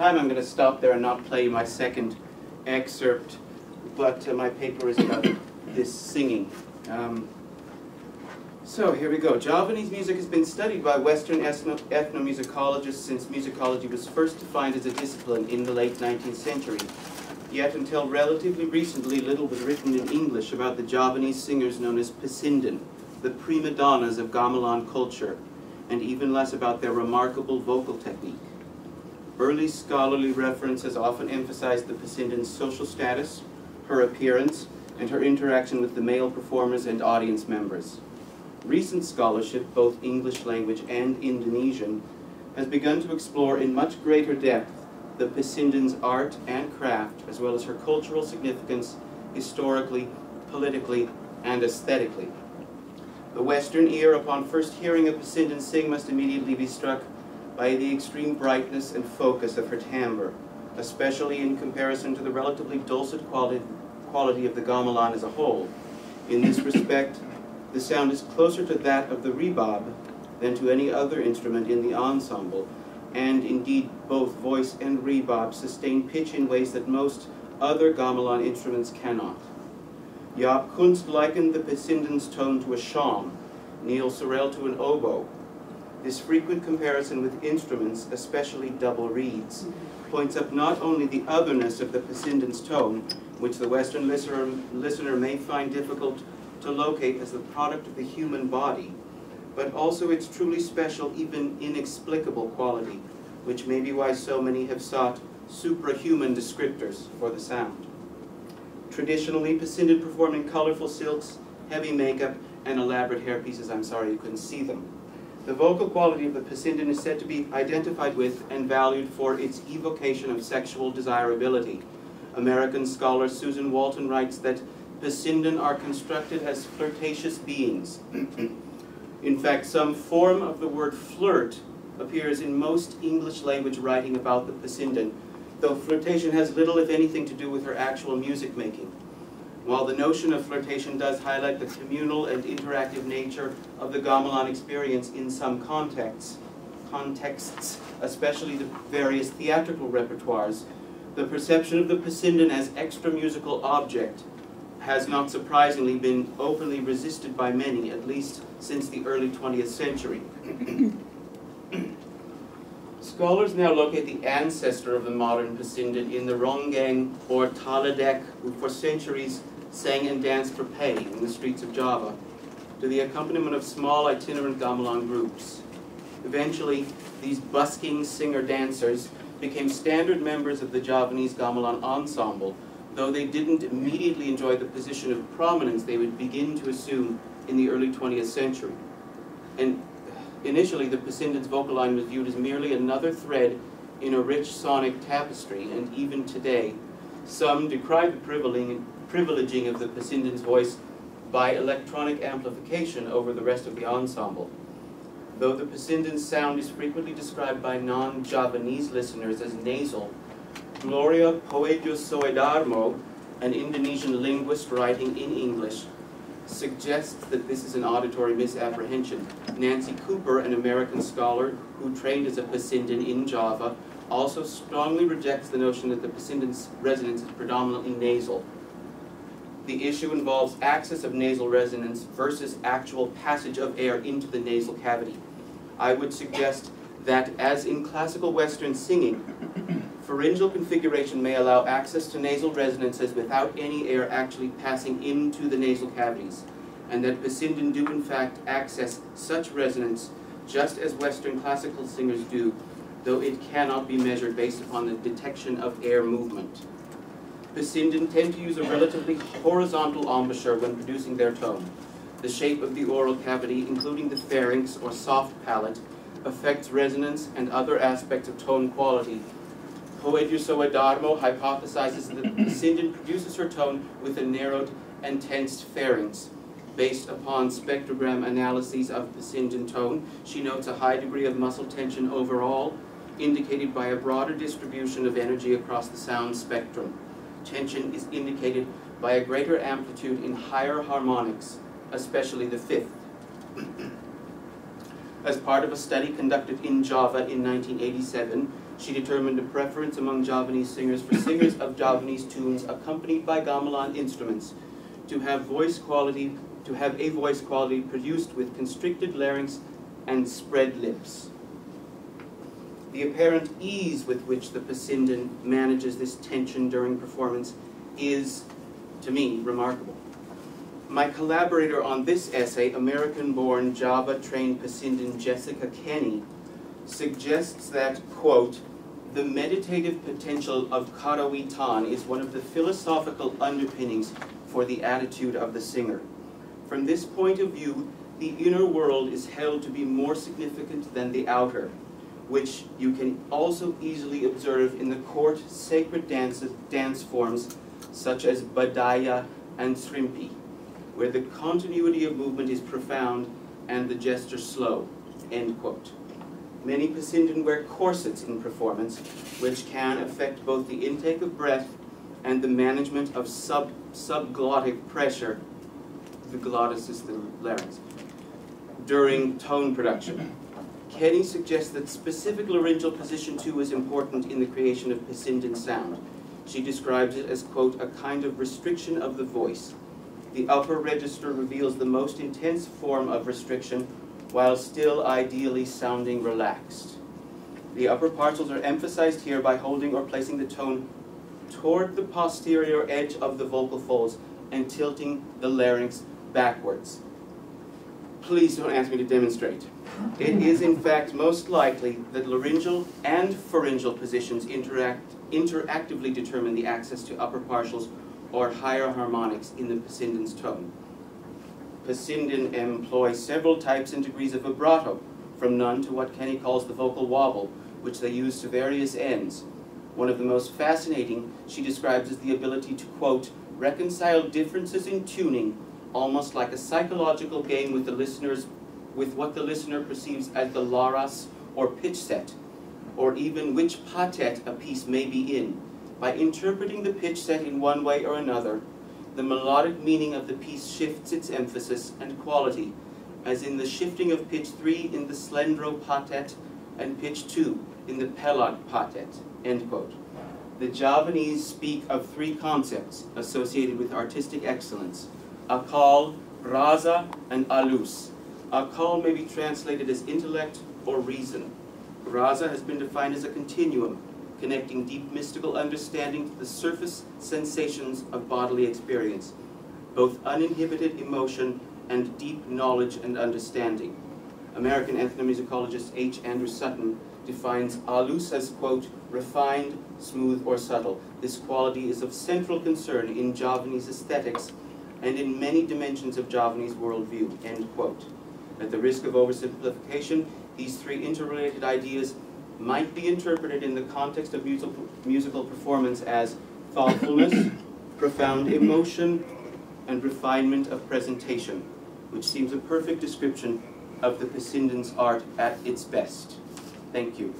time I'm going to stop there and not play my second excerpt, but my paper is about this singing. So here we go. Javanese music has been studied by Western ethnomusicologists since musicology was first defined as a discipline in the late 19th century. Yet until relatively recently, little was written in English about the Javanese singers known as Pesindhen, the prima donnas of gamelan culture, and even less about their remarkable vocal technique. Early scholarly references often emphasized the Pesindhen's social status, her appearance, and her interaction with the male performers and audience members. Recent scholarship, both English language and Indonesian, has begun to explore in much greater depth the Pesindhen's art and craft, as well as her cultural significance historically, politically, and aesthetically. The Western ear, upon first hearing a Pesindhen sing, must immediately be struck by the extreme brightness and focus of her timbre, especially in comparison to the relatively dulcet quality of the gamelan as a whole. In this respect, the sound is closer to that of the rebab than to any other instrument in the ensemble, and indeed both voice and rebab sustain pitch in ways that most other gamelan instruments cannot. Jaap Kunst likened the Pesindhen's tone to a shawm, Neil Sorel to an oboe. This frequent comparison with instruments, especially double reeds, points up not only the otherness of the Pesindhen's tone, which the Western listener may find difficult to locate as the product of the human body, but also its truly special, even inexplicable quality, which may be why so many have sought suprahuman descriptors for the sound. Traditionally, Pesindhen performed in colorful silks, heavy makeup, and elaborate hairpieces. I'm sorry you couldn't see them. The vocal quality of the Pesindhen is said to be identified with and valued for its evocation of sexual desirability. American scholar Susan Walton writes that Pesindhen are constructed as flirtatious beings. In fact, some form of the word flirt appears in most English language writing about the Pesindhen, though flirtation has little, if anything, to do with her actual music making. While the notion of flirtation does highlight the communal and interactive nature of the gamelan experience in some contexts, especially the various theatrical repertoires, the perception of the Pesindhen as extra-musical object has not surprisingly been openly resisted by many, at least since the early 20th century. Scholars now locate the ancestor of the modern Pesindhen in the Ronggang or Taladek, who for centuries sang and danced for pay in the streets of Java, to the accompaniment of small itinerant gamelan groups. Eventually, these busking singer-dancers became standard members of the Javanese gamelan ensemble, though they didn't immediately enjoy the position of prominence they would begin to assume in the early 20th century. And initially, the Pesindhen's vocal line was viewed as merely another thread in a rich sonic tapestry, and even today, some decry the privileging of the Pesindhen's voice by electronic amplification over the rest of the ensemble. Though the Pesindhen's sound is frequently described by non-Javanese listeners as nasal, Gloria Poejo-Soedarmo, an Indonesian linguist writing in English, suggests that this is an auditory misapprehension. Nancy Cooper, an American scholar who trained as a Pesindhen in Java, also strongly rejects the notion that the Pesindhen's resonance is predominantly nasal. The issue involves access of nasal resonance versus actual passage of air into the nasal cavity. I would suggest that, as in classical Western singing, pharyngeal configuration may allow access to nasal resonances without any air actually passing into the nasal cavities, and that Pesindhen do in fact access such resonance just as Western classical singers do, though it cannot be measured based upon the detection of air movement. Pesindhen tend to use a relatively horizontal embouchure when producing their tone. The shape of the oral cavity, including the pharynx or soft palate, affects resonance and other aspects of tone quality. Poejo-Soedarmo hypothesizes that Pesindhen produces her tone with a narrowed and tensed pharynx. Based upon spectrogram analyses of Pesindhen tone, she notes a high degree of muscle tension overall, indicated by a broader distribution of energy across the sound spectrum. Tension is indicated by a greater amplitude in higher harmonics, especially the fifth. As part of a study conducted in Java in 1987, she determined a preference among Javanese singers for singers of Javanese tunes accompanied by gamelan instruments to have a voice quality produced with constricted larynx and spread lips. The apparent ease with which the Pesindhen manages this tension during performance is, to me, remarkable. My collaborator on this essay, American-born Java-trained Pesindhen Jessica Kenny, suggests that, quote, the meditative potential of karawitan is one of the philosophical underpinnings for the attitude of the singer. From this point of view, the inner world is held to be more significant than the outer, which you can also easily observe in the court sacred dance forms such as badaya and srimpi, where the continuity of movement is profound and the gesture slow, end quote. Many Pesindhen wear corsets in performance, which can affect both the intake of breath and the management of subglottic pressure, the glottis is the larynx, during tone production. Kenny suggests that specific laryngeal position too is important in the creation of Pesindhen sound. She describes it as, quote, a kind of restriction of the voice. The upper register reveals the most intense form of restriction while still ideally sounding relaxed. The upper partials are emphasized here by holding or placing the tone toward the posterior edge of the vocal folds and tilting the larynx backwards. Please don't ask me to demonstrate. It is in fact most likely that laryngeal and pharyngeal positions interactively determine the access to upper partials or higher harmonics in the Pesindhen's tone. Pesindhen employ several types and degrees of vibrato, from none to what Kenny calls the vocal wobble, which they use to various ends. One of the most fascinating she describes as the ability to, quote, reconcile differences in tuning, almost like a psychological game with what the listener perceives as the laras or pitch set, or even which patet a piece may be in. By interpreting the pitch set in one way or another, the melodic meaning of the piece shifts its emphasis and quality, as in the shifting of pitch 3 in the slendro patet and pitch 2 in the pelot patet, end quote. The Javanese speak of three concepts associated with artistic excellence: akal, rasa, and alus. Akal may be translated as intellect or reason. Rasa has been defined as a continuum, connecting deep mystical understanding to the surface sensations of bodily experience, both uninhibited emotion and deep knowledge and understanding. American ethnomusicologist H. Andrew Sutton defines alus as, quote, refined, smooth, or subtle. This quality is of central concern in Javanese aesthetics and in many dimensions of Javanese worldview, end quote. At the risk of oversimplification, these three interrelated ideas might be interpreted in the context of musical performance as thoughtfulness, profound emotion, and refinement of presentation, which seems a perfect description of the Pesindhen's art at its best. Thank you.